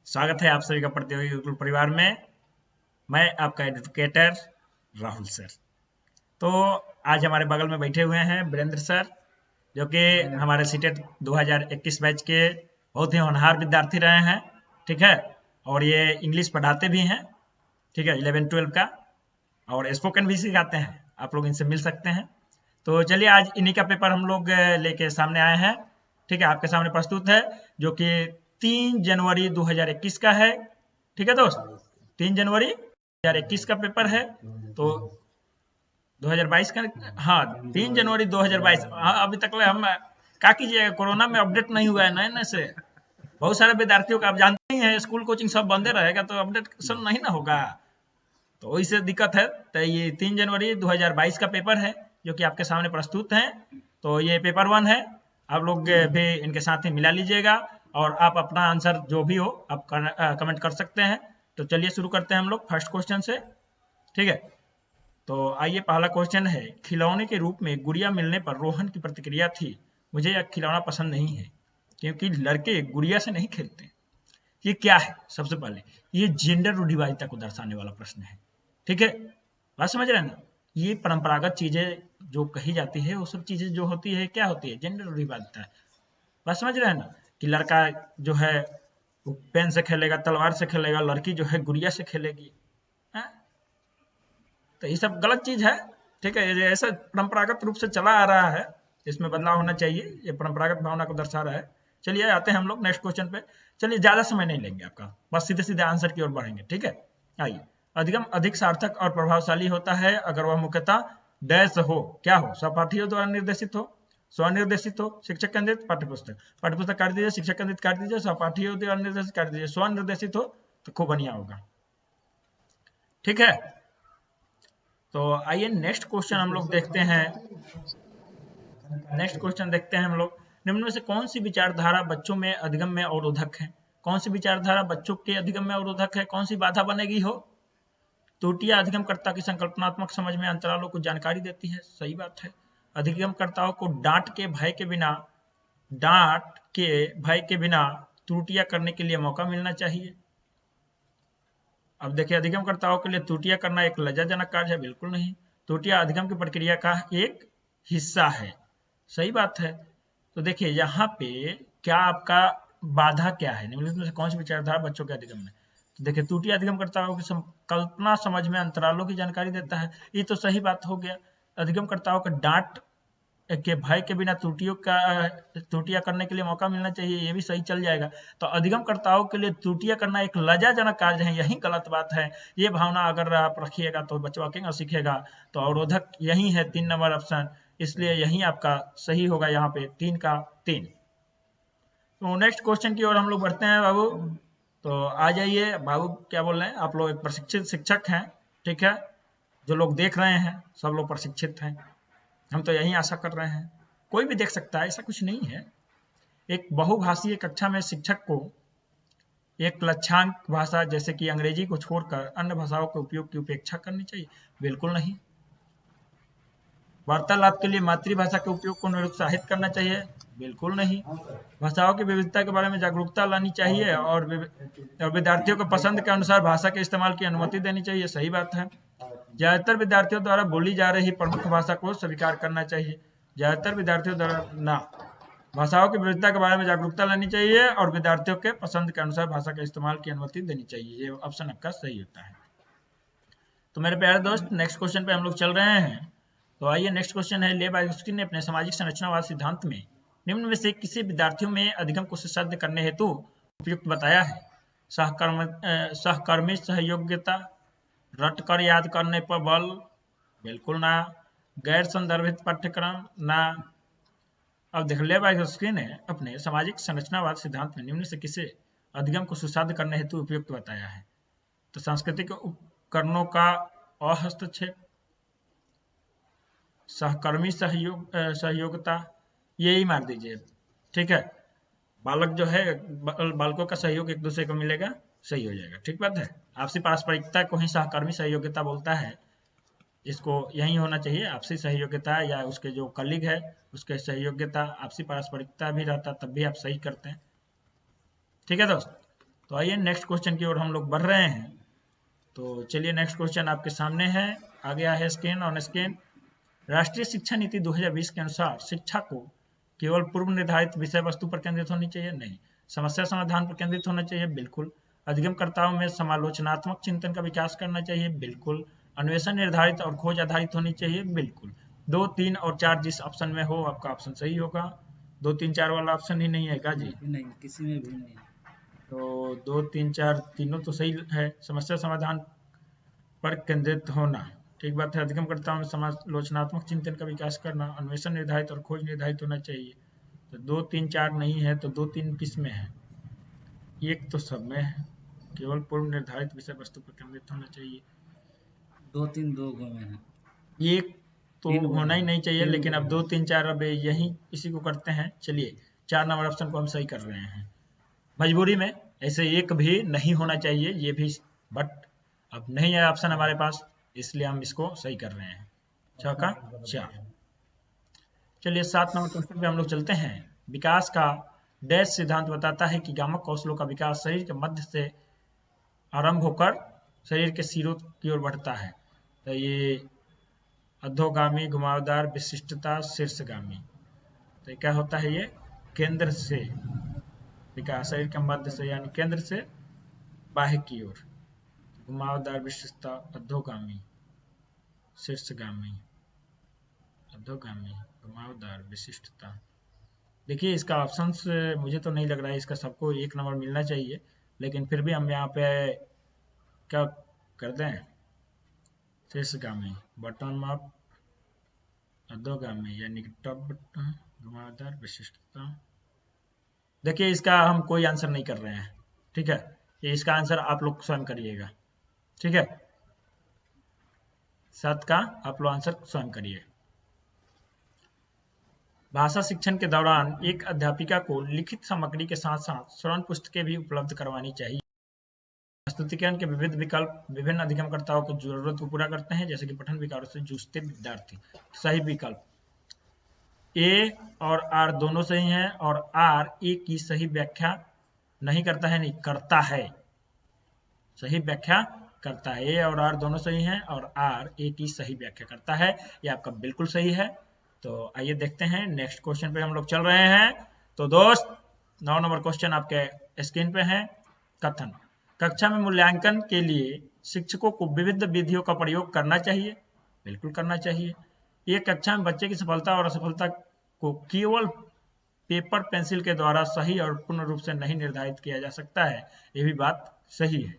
स्वागत है आप सभी का प्रतियोगी गुरुकुल परिवार में। मैं आपका एडवोकेटर राहुल सर। तो आज हमारे बगल में बैठे हुए हैं वीरेंद्र सर, जो कि हमारे सीटेट 2021 बैच के बहुत ही होनहार विद्यार्थी रहे हैं। ठीक है, और ये इंग्लिश पढ़ाते भी हैं। ठीक है, 11-12 का, और स्पोकन भी सिखाते हैं। आप लोग इनसे मिल सकते हैं। तो चलिए आज इन्हीं का पेपर हम लोग लेके सामने आए हैं। ठीक है, आपके सामने प्रस्तुत है, जो कि 3 जनवरी 2021 का है। ठीक है दोस्त, 3 जनवरी 2021 का पेपर है। तो 2022 का, हाँ 3 जनवरी 2022। हाँ, अभी तक हम क्या कीजिएगा, कोरोना में अपडेट नहीं हुआ है नए नए से। बहुत सारे विद्यार्थियों का आप जानते ही हैं, स्कूल कोचिंग सब बंदे रहेगा तो अपडेट नहीं ना होगा, तो इससे दिक्कत है। तो ये 3 जनवरी 2022 का पेपर है, जो कि आपके सामने प्रस्तुत है। तो ये पेपर 1 है। आप लोग भी इनके साथ ही मिला लीजिएगा, और आप अपना आंसर जो भी हो आप कमेंट कर सकते हैं। तो चलिए शुरू करते हैं हम लोग फर्स्ट क्वेश्चन से। ठीक है, तो आइए पहला क्वेश्चन है, खिलौने के रूप में गुड़िया मिलने पर रोहन की प्रतिक्रिया थी, मुझे यह खिलौना पसंद नहीं है, क्योंकि लड़के गुड़िया से नहीं खेलते। ये क्या है? सबसे पहले ये जेंडर रूढ़िवादिता को दर्शाने वाला प्रश्न है। ठीक है, बात समझ रहे हैं ना। ये परंपरागत चीजें जो कही जाती है, वो सब चीजें जो होती है क्या होती है, जेंडर रूढ़िवादिता। बात समझ रहे हैं ना, कि लड़का जो है वो पेन से खेलेगा, तलवार से खेलेगा, लड़की जो है गुड़िया से खेलेगी। हाँ? तो ये सब गलत चीज है। ठीक है, ये ऐसा परंपरागत रूप से चला आ रहा है, इसमें बदलाव होना चाहिए। ये परंपरागत भावना को दर्शा रहा है। चलिए आते हैं हम लोग नेक्स्ट क्वेश्चन पे। चलिए ज्यादा समय नहीं लेंगे आपका, बस सीधे सीधे आंसर की ओर बढ़ेंगे। ठीक है, आइए। अधिगम अधिक सार्थक और प्रभावशाली होता है अगर वह मुख्यतः डैश हो, क्या हो, सहपाठियों द्वारा निर्देशित हो, स्वनिर्देशित हो, शिक्षक केंद्रित, पाठ्यपुस्तक पाठ्यपुस्तक काट दीजिए, शिक्षक केंद्रित काट दीजिए, सहपाठियों द्वारा निर्देशित काट दीजिए, स्वनिर्देशित हो तो खूब बढ़िया होगा। ठीक है, तो आइए नेक्स्ट क्वेश्चन हम लोग देखते हैं। नेक्स्ट क्वेश्चन देखते हैं हम लोग, निम्न में से कौन सी विचारधारा बच्चों में अधिगम में अवरोधक है? कौन सी विचारधारा बच्चों के अधिगम में अवरोधक है, कौन सी बाधा बनेगी हो? त्रुटियां अधिगमकर्ता की संकल्पनात्मक समझ में अंतरालों को जानकारी देती है, सही बात है। अधिगमकर्ताओं को डांट के भय के बिना त्रुटियां करने के लिए मौका मिलना चाहिए। अब देखिए, अधिगमकर्ताओं के लिए त्रुटियां करना एक लज्जाजनक कार्य है, बिल्कुल नहीं। त्रुटियां अधिगम की प्रक्रिया का एक हिस्सा है, सही बात है। तो देखिए यहाँ पे क्या आपका बाधा क्या है, निम्नलिखित में से कौन सी विचारधारा बच्चों के अधिगम में? तो देखिए, त्रुटियां अधिगमकर्ताओं की कल्पना समझ में अंतरालों की जानकारी देता है, ये तो सही बात हो गया। अधिगमकर्ताओं का डांट के भय के बिना त्रुटियां करने के लिए मौका मिलना चाहिए, ये भी सही चल जाएगा। तो अधिगमकर्ताओं के लिए त्रुटियां करना एक लज्जाजनक कार्य है, यही गलत बात है। ये भावना अगर आप रखिएगा तो बच्चा अकेगा सीखेगा। तो अवरोधक यही है 3 नंबर ऑप्शन, इसलिए यही आपका सही होगा, यहाँ पे 3 का 3। तो नेक्स्ट क्वेश्चन की ओर हम लोग बढ़ते हैं बाबू। तो आ जाइए बाबू, क्या बोल रहे हैं आप लोग, एक प्रशिक्षित शिक्षक हैं। ठीक है, जो लोग देख रहे हैं सब लोग प्रशिक्षित हैं, हम तो यही आशा कर रहे हैं। कोई भी देख सकता है, ऐसा कुछ नहीं है। एक बहुभाषीय कक्षा में शिक्षक को एक लक्ष्यांक भाषा जैसे कि अंग्रेजी को छोड़कर अन्य भाषाओं के उपयोग की उपेक्षा करनी चाहिए, बिल्कुल नहीं। वार्तालाप के लिए मातृभाषा के उपयोग को निरुत्साहित करना चाहिए, बिल्कुल नहीं। भाषाओं की विविधता के बारे में जागरूकता लानी चाहिए, और विद्यार्थियों को पसंद के अनुसार भाषा के इस्तेमाल की अनुमति देनी चाहिए, सही बात है। ज्यादातर विद्यार्थियों द्वारा बोली जा रही प्रमुख भाषा को स्वीकार करना चाहिए, ज्यादातर विद्यार्थियों द्वारा ना। भाषाओं की विविधता के बारे में जागरूकता लानी चाहिए, और विद्यार्थियों के पसंद के अनुसार भाषा के इस्तेमाल की अनुमति देनी चाहिए, ये ऑप्शन आपका सही होता है। तो मेरे प्यारे दोस्त, नेक्स्ट क्वेश्चन पे हम लोग चल रहे हैं। तो आइए नेक्स्ट क्वेश्चन है, लेव वाइगोत्स्की ने अपने सामाजिक संरचनावाद सिद्धांत में निम्न में से किसी विद्यार्थियों में अधिगम को सुसाध्य करने हेतु उपयुक्त बताया है? सहकर्मी सहयोगिता, रटकर याद करने पर बल, बिल्कुल ना। गैर संदर्भित पाठ्यक्रम, ना। अब देख, लेव वाइगोत्स्की ने अपने सामाजिक संरचनावाद सिद्धांत में निम्न से किसे अधिगम को सुसाध्य करने हेतु उपयुक्त बताया है? तो सांस्कृतिक उपकरणों का अहस्तक्षेप, सहकर्मी सहयोगिता, यही मार दीजिए। ठीक है, बालक जो है बालकों का सहयोग एक दूसरे को मिलेगा, सही हो जाएगा। ठीक बात है, आपसी पारस्परिकता को ही सहकर्मी सहयोगिता बोलता है, इसको यही होना चाहिए। आपसी सहयोगिता या उसके जो कलीग है उसके सहयोगिता, आपसी पारस्परिकता भी रहता तब भी आप सही करते हैं। ठीक है दोस्त, तो आइए नेक्स्ट क्वेश्चन की ओर हम लोग बढ़ रहे हैं। तो चलिए नेक्स्ट क्वेश्चन आपके सामने है, आ गया है स्क्रीन ऑन स्क्रीन। राष्ट्रीय शिक्षा नीति 2020 के अनुसार शिक्षा को केवल पूर्व निर्धारित विषय वस्तु पर केंद्रित होनी चाहिए? नहीं। समस्या समाधान पर केंद्रित होना चाहिए? बिल्कुल। अधिगमकर्ताओं में समालोचनात्मक चिंतन का विकास करना चाहिए? बिल्कुल। अन्वेषण निर्धारित और खोज आधारित होनी चाहिए? बिल्कुल। 2, 3 और 4 जिस ऑप्शन में हो आपका ऑप्शन सही होगा। 2, 3, 4 वाला ऑप्शन ही नहीं है क्या जी? नहीं, किसी में भी नहीं। तो 2, 3, 4 तीनों तो सही है। समस्या समाधान पर केंद्रित होना ठीक बात है। अधिगमकर्ताओं में समालोचनात्मक चिंतन का विकास करना, अन्वेषण निर्धारित और खोज निर्धारित होना चाहिए। तो 2, 3, 4 नहीं है, तो 2, 3 किस में है? एक तो सब में है। केवल पूर्व निर्धारित विषय वस्तु पर केंद्रित होना चाहिए। 2, 3 2 गो में है। एक तो 3 गो होना ही में नहीं चाहिए, 3 लेकिन गो अब में 2, 3, 4 अब यही इसी को करते हैं। चलिए 4 नंबर ऑप्शन को हम सही कर रहे हैं मजबूरी में। ऐसे एक भी नहीं होना चाहिए ये भी, बट अब नहीं है ऑप्शन हमारे पास, इसलिए हम इसको सही कर रहे हैं। 6 का 4। चलिए 7 नंबर क्वेश्चन पे हम लोग चलते हैं। विकास का डैश सिद्धांत बताता है कि गामक कौशलों का विकास शरीर के मध्य से आरंभ होकर शरीर के सिरों की ओर बढ़ता है। तो ये अधोगामी, घुमावदार, विशिष्टता, शीर्षगामी। तो ये क्या होता है? ये केंद्र से विकास, शरीर के मध्य से यानी केंद्र से बाह्य की ओर। घुमावदार, विशिष्टता, अधोगामी, शीर्षगामी, अधोगामी, घुमावदार, विशिष्टता। देखिए इसका ऑप्शंस मुझे तो नहीं लग रहा है इसका सबको 1 नंबर मिलना चाहिए, लेकिन फिर भी हम यहाँ पे क्या कर दें? शीर्षगामी, बटन अप, अधोगामी यानी कि टॉप बटन, घुमावदार, विशिष्टता। देखिए इसका हम कोई आंसर नहीं कर रहे हैं, ठीक है? ये इसका आंसर आप लोग स्वयं करिएगा, ठीक है? 7 का आप लोग आंसर स्वयं करिए। भाषा शिक्षण के दौरान एक अध्यापिका को लिखित सामग्री के साथ साथ श्रवण पुस्तकें भी उपलब्ध करवानी चाहिए। प्रस्तुतिकरण के विविध विकल्प विभिन्न अधिगमकर्ताओं की जरूरत को पूरा करते हैं, जैसे कि पठन विकारों से जूझते विद्यार्थी। सही विकल्प ए और आर दोनों सही हैं, और आर ए की सही व्याख्या नहीं करता है, नहीं करता है, सही व्याख्या करता है। ए और आर दोनों सही हैं, और आर ए की सही व्याख्या करता है। ये आपका बिल्कुल सही है। तो आइए देखते हैं नेक्स्ट क्वेश्चन पे हम लोग चल रहे हैं। तो दोस्त 9 नंबर क्वेश्चन आपके स्क्रीन पे है। कथन: कक्षा में मूल्यांकन के लिए शिक्षकों को विविध विधियों का प्रयोग करना चाहिए? बिल्कुल करना चाहिए। ये कक्षा में बच्चे की सफलता और असफलता को केवल पेपर पेंसिल के द्वारा सही और पूर्ण रूप से नहीं निर्धारित किया जा सकता है। ये भी बात सही है,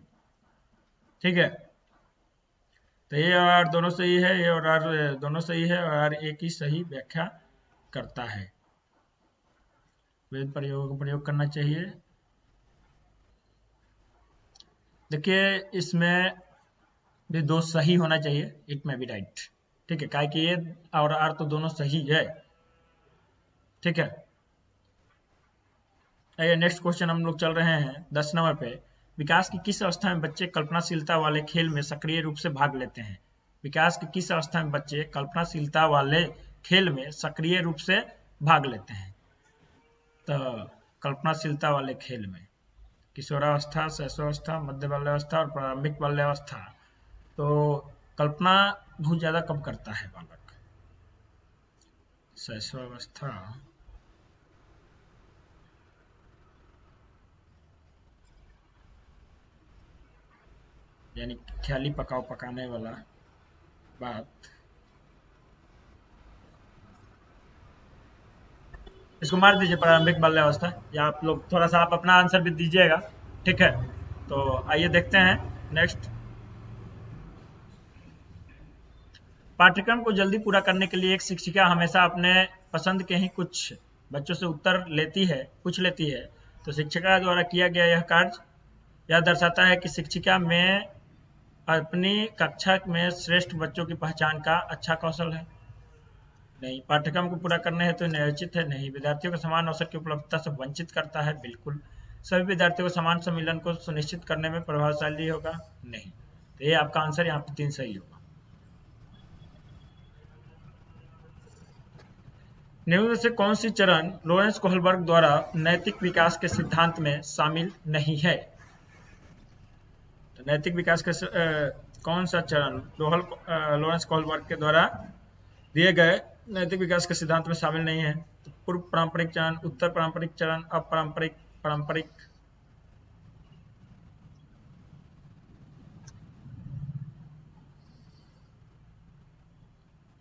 ठीक है? तो ये और आर दोनों सही है, ये और आर दोनों सही है, और आर ए की सही व्याख्या करता है। विविध प्रयोगों का प्रयोग करना चाहिए। देखिए इसमें भी 2 सही होना चाहिए, इट में बी राइट, ठीक है? काहे कि ये और आर तो दोनों सही है, ठीक है? आइए नेक्स्ट क्वेश्चन हम लोग चल रहे हैं 10 नंबर पे। विकास की किस अवस्था में बच्चे कल्पनाशीलता वाले खेल में सक्रिय रूप से भाग लेते हैं? विकास की किस अवस्था में बच्चे कल्पनाशीलता वाले खेल में सक्रिय रूप से भाग लेते हैं? तो कल्पनाशीलता वाले खेल में किशोरावस्था, शैशवावस्था, मध्य बाल्यावस्था और प्रारंभिक बाल्यावस्था। तो कल्पना बहुत ज्यादा कब करता है बालक? शैशवावस्था, यानी ख्याली पकाओ पकाने वाला बात। इसको मार दीजिए प्रारंभिक बाल्यावस्था, या आप लोग थोड़ा सा आप अपना आंसर भी दीजिएगा, ठीक है? तो आइए देखते हैं नेक्स्ट। पाठ्यक्रम को जल्दी पूरा करने के लिए एक शिक्षिका हमेशा अपने पसंद के ही कुछ बच्चों से उत्तर लेती है, पूछ लेती है। तो शिक्षिका द्वारा किया गया यह कार्य यह दर्शाता है कि शिक्षिका में अपनी कक्षा में श्रेष्ठ बच्चों की पहचान का अच्छा कौशल है। नहीं। पाठ्यक्रम को पूरा करने हेतु नियोजित है? नहीं। विद्यार्थियों को समान अवसर की उपलब्धता से वंचित करता है? बिल्कुल। सभी विद्यार्थियों को समान सम्मिलन को सुनिश्चित करने में प्रभावशाली होगा? नहीं। तो ये आपका आंसर यहाँ पे 3 सही होगा। निम्न में से कौन सी चरण लॉरेंस कोहलबर्ग द्वारा नैतिक विकास के सिद्धांत में शामिल नहीं है? तो नैतिक विकास का कौन सा चरण लॉरेंस कोहलबर्ग के द्वारा दिए गए नैतिक विकास के सिद्धांत में शामिल नहीं है? तो पूर्व पारंपरिक चरण, उत्तर पारंपरिक चरण, अपारंपरिक, पारंपरिक।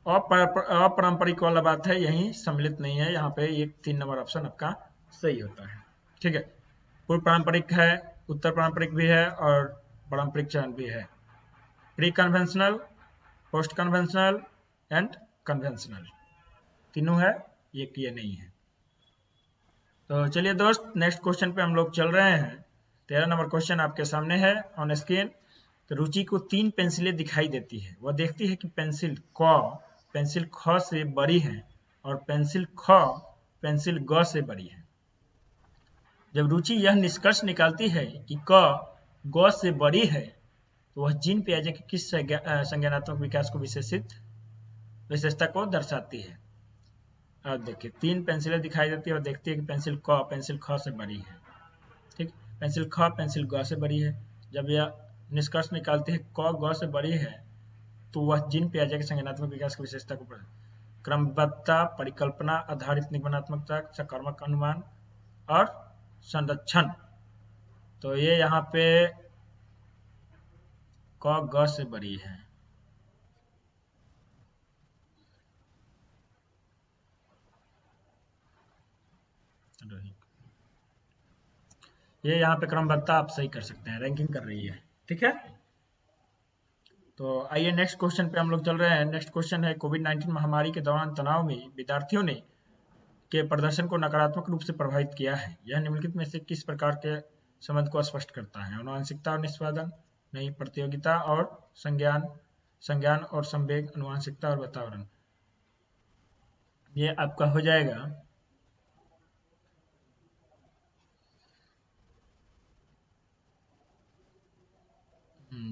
अपारंपरिक वाला बात है, यही सम्मिलित नहीं है यहाँ पे। ये 3 नंबर ऑप्शन आपका सही होता है। ठीक है, पूर्व पारंपरिक है, उत्तर पारंपरिक भी है और पारंपरिक चरण भी है। Pre conventional, post conventional and conventional तीनों है, ये नहीं है। तो चलिए दोस्त, नेक्स्ट क्वेश्चन पे हम लोग चल रहे हैं। 13 नंबर क्वेश्चन आपके सामने है ऑन स्क्रीन। तो रुचि को 3 पेंसिलें दिखाई देती है। वह देखती है कि पेंसिल ख से बड़ी है और पेंसिल ग से बड़ी है। जब रुचि यह निष्कर्ष निकालती है कि क ग से बड़ी है, तो वह जीन पियाजे के किस संज्ञानात्मक विकास को विशेषता को दर्शाती है? अब देखिए, 3 पेंसिलें दिखाई देती है और देखती है कि पेंसिल ख से बड़ी है। ठीक, पेंसिल ग से बड़ी है। जब यह निष्कर्ष निकालती है क ग से बड़ी है, तो वह जीन पियाजे के संज्ञानात्मक विकास की विशेषता को क्रमबद्धता, परिकल्पना आधारित निगमनात्मकता, सकारात्मक अनुमान और संरक्षण। तो ये यहाँ पे क ग से बड़ी है। ये यहाँ पे क्रमबद्धता आप सही कर सकते हैं, रैंकिंग कर रही है। ठीक है, तो आइए नेक्स्ट क्वेश्चन पे हम लोग चल रहे हैं। नेक्स्ट क्वेश्चन है, कोविड-19 महामारी के दौरान तनाव में विद्यार्थियों ने के प्रदर्शन को नकारात्मक रूप से प्रभावित किया है। यह निम्नलिखित में से किस प्रकार के संबंध को स्पष्ट करता है? आनुवंशिकता और निष्पादन, नहीं, प्रतियोगिता और संज्ञान और संवेग, आनुवंशिकता और वातावरण। ये आपका हो जाएगा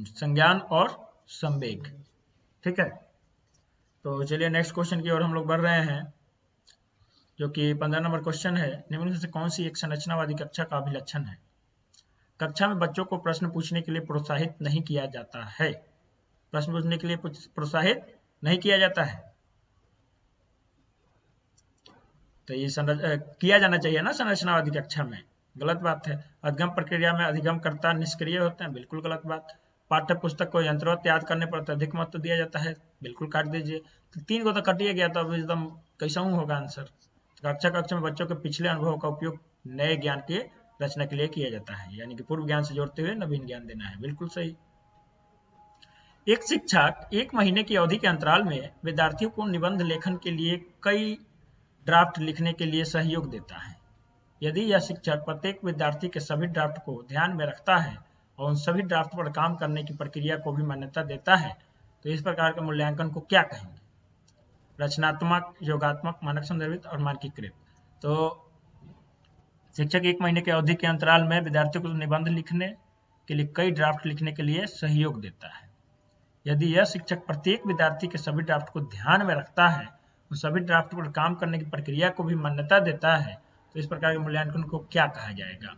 संज्ञान और संवेग। ठीक है, तो चलिए नेक्स्ट क्वेश्चन की ओर हम लोग बढ़ रहे हैं, जो कि 15 नंबर क्वेश्चन है। निम्न से कौन सी एक संरचनावादी कक्षा का अभिलक्षण है? कक्षा में बच्चों को प्रश्न पूछने के लिए प्रोत्साहित नहीं किया जाता है। प्रश्न पूछने के लिए प्रोत्साहित नहीं किया जाता है, तो ये किया जाना चाहिए ना संरचनावादी कक्षा में। गलत बात है। अधिगम प्रक्रिया में अधिगमकर्ता निष्क्रिय होते हैं, बिल्कुल गलत बात। पाठ्य पुस्तक को यंत्रवत याद करने पर अत्यधिक महत्व दिया जाता है, बिल्कुल काट दीजिए। तो 3 को तो कटिए गया, तो अब एकदम कैसा होगा आंसर? कक्षा में बच्चों के पिछले अनुभव का उपयोग नए ज्ञान की रचना के लिए किया जाता है, यानी कि पूर्व ज्ञान से जोड़ते हुए नवीन ज्ञान देना है, बिल्कुल सही। एक शिक्षक 1 महीने की अवधि के अंतराल में विद्यार्थियों को निबंध लेखन के लिए कई ड्राफ्ट लिखने के लिए सहयोग देता है। यदि यह शिक्षक प्रत्येक विद्यार्थी के सभी ड्राफ्ट को ध्यान में रखता है और उन सभी ड्राफ्ट पर काम करने की प्रक्रिया को भी मान्यता देता है, तो इस प्रकार के मूल्यांकन को क्या कहेंगे? रचनात्मक, योगात्मक, मानक संदर्भित और मानकीकृत। तो शिक्षक 1 महीने की अवधि के अंतराल में विद्यार्थियों को निबंध लिखने के लिए कई ड्राफ्ट लिखने के लिए सहयोग देता है। यदि यह शिक्षक प्रत्येक विद्यार्थी के सभी ड्राफ्ट को ध्यान में रखता है, उन सभी ड्राफ्ट पर काम करने की प्रक्रिया को भी मान्यता देता है, तो इस प्रकार के मूल्यांकन को क्या कहा जाएगा?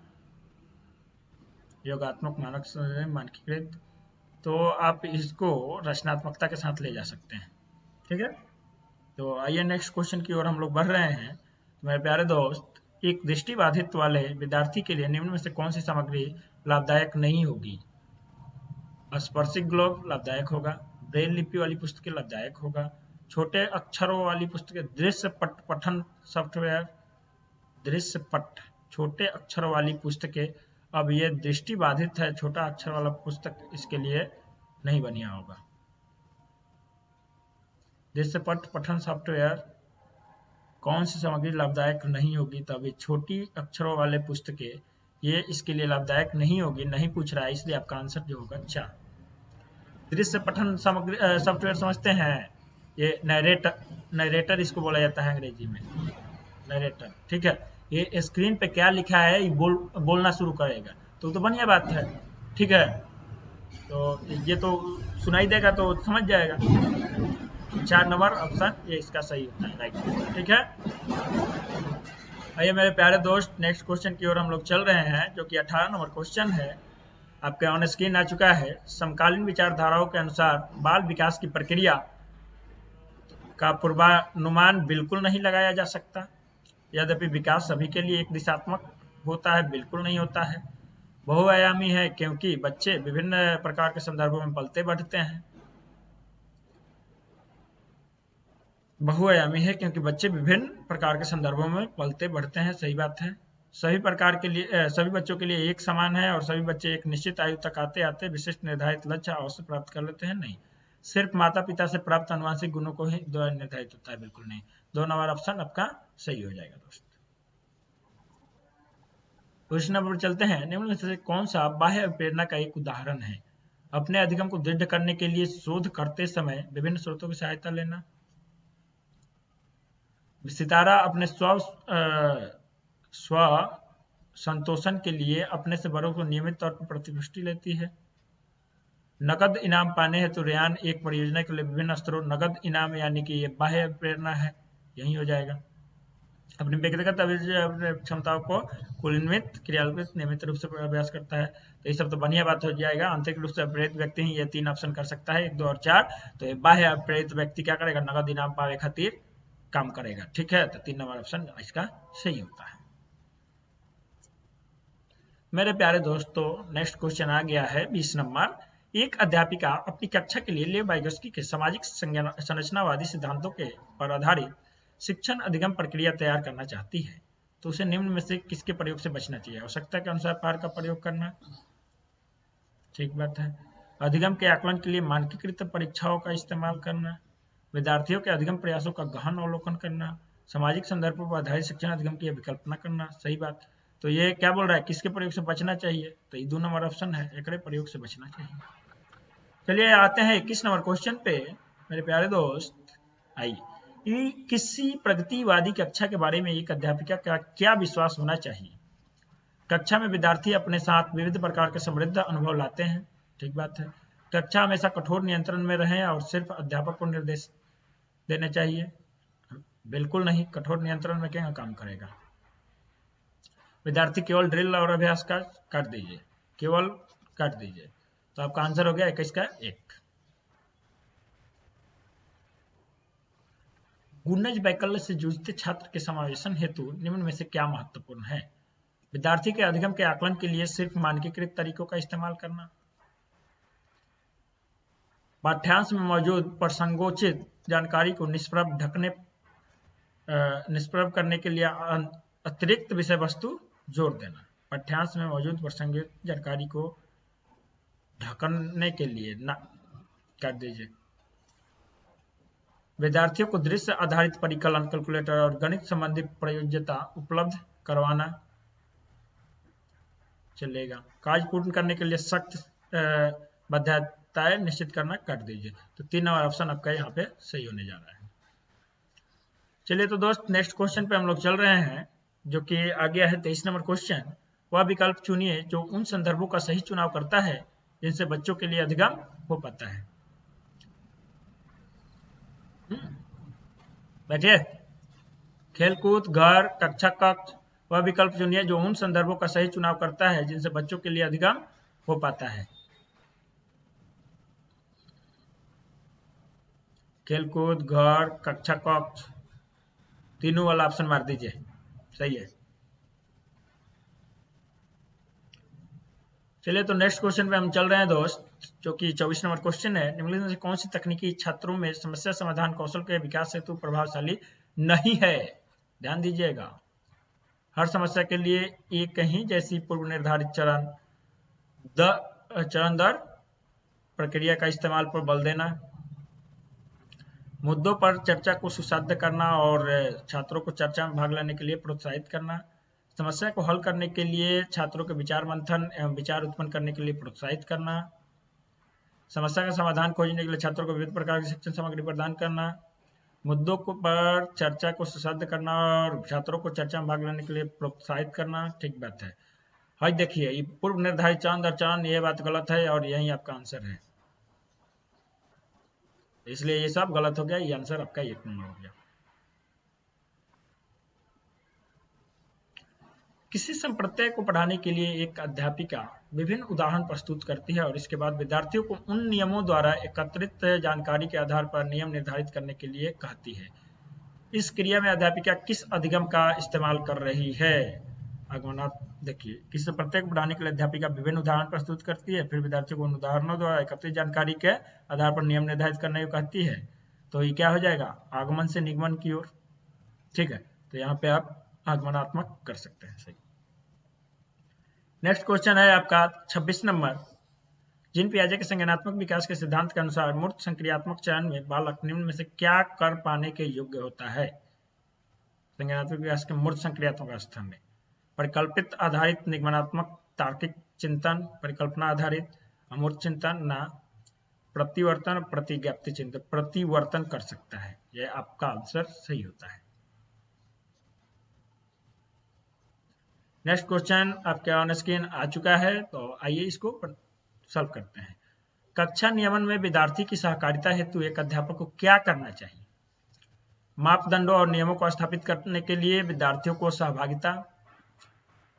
योगात्मक, मानक संदर्भित, मानकीकृत। तो आप इसको रचनात्मकता के साथ ले जा सकते हैं। ठीक है, तो आइए नेक्स्ट क्वेश्चन की ओर हम लोग बढ़ रहे हैं। मेरे प्यारे दोस्त, एक दृष्टिबाधित वाले विद्यार्थी के लिए निम्न में से कौन सी सामग्री लाभदायक नहीं होगी? स्पर्शिक ग्लोब लाभदायक होगा, ब्रेल लिपि वाली पुस्तकें लाभदायक होगा, छोटे अक्षरों वाली पुस्तकें, दृश्य पठन सॉफ्टवेयर, दृश्य पट, छोटे अक्षरों वाली पुस्तकें। अब ये दृष्टिबाधित है, छोटा अक्षर वाला पुस्तक इसके लिए नहीं बढ़िया होगा। दृश्य पट पठन सॉफ्टवेयर कौन सी सामग्री लाभदायक नहीं होगी? तो अभी छोटी अक्षरों वाले पुस्तकें ये इसके लिए लाभदायक नहीं होगी, नहीं पूछ रहा है, इसलिए आपका आंसर जो होगा अच्छा। दृश्य पठन सामग्री सॉफ्टवेयर समझते हैं, ये नरेटर इसको बोला जाता है अंग्रेजी में, नरेटर। ठीक है, ये स्क्रीन पे क्या लिखा है ये बोलना शुरू करेगा, तो बढ़िया बात है। ठीक है, तो ये तो सुनाई देगा तो समझ जाएगा। 4 नंबर ऑप्शन ये इसका सही होता है, राइट। ठीक है, आइए मेरे प्यारे दोस्त, नेक्स्ट क्वेश्चन की ओर हम लोग चल रहे हैं, जो कि 18 नंबर क्वेश्चन है। आपके ऑन स्क्रीन आ चुका है। समकालीन विचारधाराओं के अनुसार बाल विकास की प्रक्रिया का पूर्वानुमान बिल्कुल नहीं लगाया जा सकता। यद्यपि विकास सभी के लिए एक दिशात्मक होता है, बिल्कुल नहीं होता है। बहुआयामी है क्योंकि बच्चे विभिन्न प्रकार के संदर्भों में पलते बढ़ते हैं। बहुआयामी है क्योंकि बच्चे विभिन्न प्रकार के संदर्भों में पलते बढ़ते हैं, सही बात है। सभी प्रकार के लिए सभी बच्चों के लिए एक समान है और सभी बच्चे एक निश्चित आयु तक आते आते विशिष्ट निर्धारित लक्ष्य अवश्य प्राप्त कर लेते हैं, नहीं। सिर्फ माता पिता से प्राप्त अनुवांशिक गुणों को ही द्वारा निर्धारित होता है, बिल्कुल नहीं। 2 नंबर ऑप्शन आपका सही हो जाएगा दोस्त। क्वेश्चन नंबर चलते हैं। निम्न में से कौन सा बाह्य प्रेरणा का एक उदाहरण है? अपने अधिगम को दृढ़ करने के लिए शोध करते समय विभिन्न स्रोतों की सहायता लेना। सितारा अपने स्व संतोषण के लिए अपने से बड़ों को नियमित तौर पर प्रतिपुष्टि लेती है। नकद इनाम पाने हेतु रेयान एक परियोजना के लिए विभिन्न स्तरों नकद इनाम, यानी कि ये बाह्य प्रेरणा है, यही हो जाएगा। अपनी व्यक्तिगत क्षमताओं को कुलिन्वित क्रियान्वित नियमित रूप से अभ्यास करता है, तो ये सब तो बढ़िया बात हो जाएगा। आंतरिक रूप से प्रेरित व्यक्ति ही ये 3 ऑप्शन कर सकता है, 1, 2 और 4। तो ये बाह्य प्रेरित व्यक्ति क्या करेगा? नगद इनाम पावे खातिर काम करेगा, ठीक है। तो 3 नंबर ऑप्शन इसका सही होता है। मेरे प्यारे दोस्तों, नेक्स्ट क्वेश्चन आ गया है 20 नंबर। एक अध्यापिका अपनी कक्षा के लिए लेव वाइगोस्की के सामाजिक संरचनावादी सिद्धांतों के पर आधारित शिक्षण अधिगम प्रक्रिया तैयार करना चाहती है, तो उसे निम्न में से किसके प्रयोग से बचना चाहिए? आवश्यकता के अनुसार पार का प्रयोग करना, ठीक बात है। अधिगम के आकलन के लिए मानकीकृत परीक्षाओं का इस्तेमाल करना, विद्यार्थियों के अधिगम प्रयासों का गहन अवलोकन करना, सामाजिक संदर्भों पर आधारित शिक्षण अधिगम की विकल्पना करना, सही बात। तो ये क्या बोल रहा है? किसके प्रयोग से बचना चाहिए? तो ये 2 नंबर ऑप्शन है, एकड़े प्रयोग से बचना चाहिए। चलिए आते हैं 21 नंबर क्वेश्चन पे। मेरे प्यारे दोस्त, आइए, किसी प्रगतिवादी कक्षा के बारे में एक अध्यापिका का क्या विश्वास होना चाहिए? कक्षा में विद्यार्थी अपने साथ विविध प्रकार के समृद्ध अनुभव लाते हैं, ठीक बात है। कक्षा हमेशा कठोर नियंत्रण में रहे और सिर्फ अध्यापक को निर्देश देने चाहिए, बिल्कुल नहीं। कठोर नियंत्रण में क्या काम करेगा? विद्यार्थी केवल ड्रिल और अभ्यास का काट दीजिए, केवल काट दीजिए। तो आपका आंसर हो गया 21 का 1। गुणज वैकल्य से जूझते छात्र के समावेशन हेतु निम्न में से क्या महत्वपूर्ण है? विद्यार्थी के अधिगम के आकलन के लिए सिर्फ मानकीकृत तरीकों का इस्तेमाल करना, पाठ्यांश में मौजूद प्रसंगोचित जानकारी को निष्प्रभ करने के लिए अतिरिक्त विषय वस्तु जोड़ देना। पाठ्यांश में मौजूद प्रसंगोचित जानकारी को ढकने के लिए ना कर दीजिए। विद्यार्थियों को दृश्य आधारित परिकलन, कैलकुलेटर और गणित संबंधी प्रयोज्यता उपलब्ध करवाना, चलेगा। कार्य पूर्ण करने के लिए सख्त बाध्यताएं निश्चित करना, कर दीजिए। तो 3 नंबर ऑप्शन आपका यहाँ पे सही होने जा रहा है। चलिए तो दोस्त, नेक्स्ट क्वेश्चन पे हम लोग चल रहे हैं, जो कि आ गया है 23 नंबर क्वेश्चन। वह विकल्प चुनिए जो उन संदर्भों का सही चुनाव करता है जिनसे बच्चों के लिए अधिगम हो पाता है। बैठिए। खेलकूद, घर, कक्षा कक्ष। वह विकल्प चुनिए जो उन संदर्भों का सही चुनाव करता है जिनसे बच्चों के लिए अधिगम हो पाता है। खेलकूद, घर, कक्षा कक्ष, तीनों वाला ऑप्शन मार दीजिए, सही है। चलिए तो नेक्स्ट क्वेश्चन पे हम चल रहे हैं दोस्त, जो कि 24 नंबर क्वेश्चन है। निम्नलिखित में से कौन सी तकनीकी छात्रों में समस्या समाधान कौशल के विकास हेतु प्रभावशाली नहीं है? ध्यान दीजिएगा। हर समस्या के लिए एक ही जैसी पूर्व निर्धारित चरण दर प्रक्रिया का इस्तेमाल पर बल देना, मुद्दों पर चर्चा को सुसाध्य करना और छात्रों को चर्चा में भाग लेने के लिए प्रोत्साहित करना, समस्या को हल करने के लिए छात्रों के विचार मंथन एवं विचार उत्पन्न करने के लिए प्रोत्साहित करना, समस्या का समाधान खोजने के लिए छात्रों को विविध प्रकार की शिक्षण सामग्री प्रदान करना, मुद्दों पर चर्चा को सुसाध्य करना और छात्रों को चर्चा में भाग लेने के लिए प्रोत्साहित करना, ठीक बात है। हाँ देखिए, ये पूर्व निर्धारित चरण दर चरण, ये बात गलत है और यही आपका आंसर है, इसलिए ये सब गलत हो गया। ये आंसर आपका 1 नंबर हो गया। किसी संप्रत्यय को पढ़ाने के लिए एक अध्यापिका विभिन्न उदाहरण प्रस्तुत करती है और इसके बाद विद्यार्थियों को उन नियमों द्वारा एकत्रित जानकारी के आधार पर नियम निर्धारित करने के लिए कहती है। इस क्रिया में अध्यापिका किस अधिगम का इस्तेमाल कर रही है? आगमनात्मक। देखिए, किसी संप्रत्यय को पढ़ाने के लिए अध्यापिका विभिन्न उदाहरण प्रस्तुत करती है, फिर विद्यार्थियों को उन उदाहरणों द्वारा एकत्रित जानकारी के आधार पर नियम निर्धारित करने को कहती है। तो ये क्या हो जाएगा? आगमन से निगमन की ओर। ठीक है, तो यहाँ पे आप आगमनात्मक कर सकते हैं। सही। नेक्स्ट क्वेश्चन है आपका 26 नंबर। जीन पियाजे के संज्ञानात्मक विकास के सिद्धांत के अनुसार मूर्त संक्रियात्मक चयन में बालक निम्न में से क्या कर पाने के योग्य होता है? संज्ञानात्मक विकास के मूर्त संक्रियात्मक अवस्था में परिकल्पित आधारित निगमनात्मक तार्किक चिंतन, परिकल्पना आधारित अमूर्त चिंतन, ना प्रतिवर्तन, प्रतिज्ञप्ति चिंतन। प्रतिवर्तन कर सकता है, यह आपका आंसर सही होता है। नेक्स्ट क्वेश्चन आपके ऑन स्क्रीन आ चुका है, तो आइए इसको सॉल्व करते हैं। कक्षा नियमन में विद्यार्थी की सहकारिता हेतु एक अध्यापक को क्या करना चाहिए? मापदंडों और नियमों को स्थापित करने के लिए विद्यार्थियों को सहभागिता,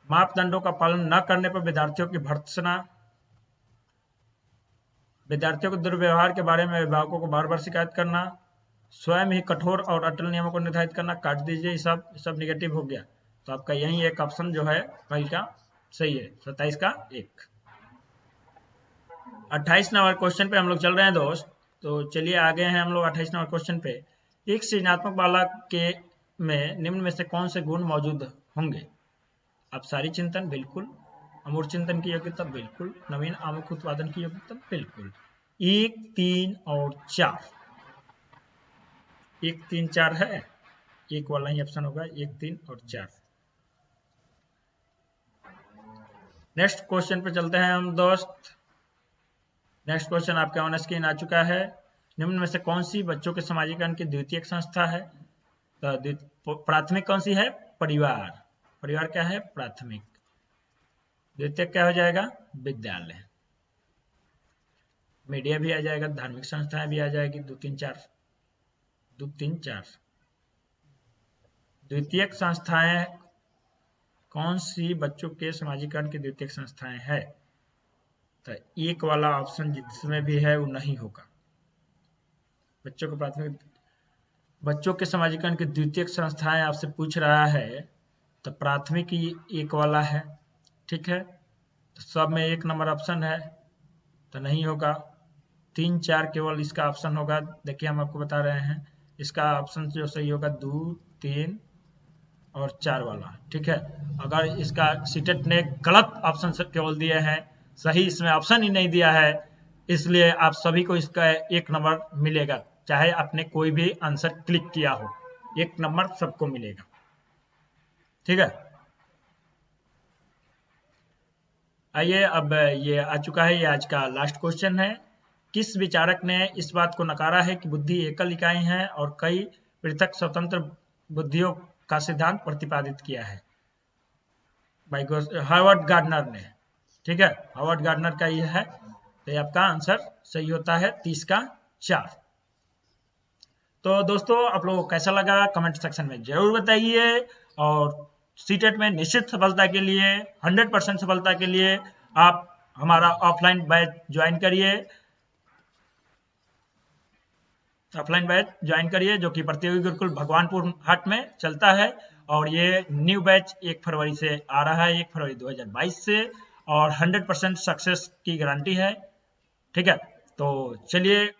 मापदंडों का पालन न करने पर विद्यार्थियों की भर्त्सना, विद्यार्थियों के दुर्व्यवहार के बारे में अभिभावकों को बार बार शिकायत करना, स्वयं ही कठोर और अटल नियमों को निर्धारित करना। काट दीजिए, ये सब निगेटिव हो गया, तो आपका यही एक ऑप्शन जो है पहले का सही है। 27 का 1। 28 नंबर क्वेश्चन पे हम लोग चल रहे हैं दोस्त। तो चलिए आगे हैं हम लोग 28 नंबर क्वेश्चन पे। एक सृजनात्मक बालक के में निम्न में से कौन से गुण मौजूद होंगे? अपसारी चिंतन, बिल्कुल। अमूर्त चिंतन की योग्यता, बिल्कुल। नवीन आमुख उत्पादन की योग्यता, बिल्कुल। 1, 3 और 4। 1, 3, 4 है, एक वाला ही ऑप्शन होगा। 1, 3 और 4। नेक्स्ट क्वेश्चन पे चलते हैं हम दोस्त। नेक्स्ट क्वेश्चन आपके ऑन स्क्रीन आ चुका है। निम्न में से कौन सी बच्चों के समाजीकरण की द्वितीयक संस्था है? तो प्राथमिक कौन सी है? परिवार। परिवार क्या है? प्राथमिक। द्वितीयक क्या हो जाएगा? विद्यालय। मीडिया भी आ जाएगा, धार्मिक संस्थाएं भी आ जाएगी। 2, 3, 4। 2, 3, 4। द्वितीयक संस्थाएं कौन सी बच्चों के समाजीकरण की द्वितीयक संस्थाएं है? तो एक वाला ऑप्शन जिसमें भी है वो नहीं होगा। बच्चों के प्राथमिक, बच्चों के समाजीकरण की द्वितीयक संस्थाएं आपसे पूछ रहा है, तो प्राथमिक ही एक वाला है। ठीक है, तो सब में 1 नंबर ऑप्शन है, तो नहीं होगा। 3, 4 केवल इसका ऑप्शन होगा। देखिए हम आपको बता रहे हैं, इसका ऑप्शन जो सही होगा 2, 3 और 4 वाला। ठीक है, अगर इसका सीटेट ने गलत ऑप्शन केवल दिए हैं, सही इसमें ऑप्शन ही नहीं दिया है, इसलिए आप सभी को इसका 1 नंबर मिलेगा, चाहे आपने कोई भी आंसर क्लिक किया हो। 1 नंबर सबको मिलेगा। ठीक है, आइए अब ये आ चुका है, ये आज का लास्ट क्वेश्चन है। किस विचारक ने इस बात को नकारा है कि बुद्धि एकल इकाई है और कई पृथक स्वतंत्र बुद्धियों का सिद्धांत प्रतिपादित किया है? हार्वर्ड गार्डनर ने। ठीक है, हार्वर्ड गार्डनर का यह है, तो ये आपका आंसर सही होता है 30 का 4। तो दोस्तों आप लोगों को कैसा लगा कमेंट सेक्शन में जरूर बताइए, और सीटेट में निश्चित सफलता के लिए, 100% सफलता के लिए आप हमारा ऑफलाइन बैच ज्वाइन करिए। ऑफलाइन बैच ज्वाइन करिए जो कि प्रतियोगी गुरुकुल भगवानपुर हाट में चलता है, और ये न्यू बैच 1 फरवरी से आ रहा है, 1 फरवरी 2022 से, और 100% सक्सेस की गारंटी है। ठीक है, तो चलिए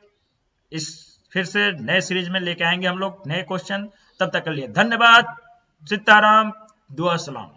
इस फिर से नए सीरीज में लेके आएंगे हम लोग नए क्वेश्चन। तब तक के लिए धन्यवाद। सीताराम, दुआ सलाम।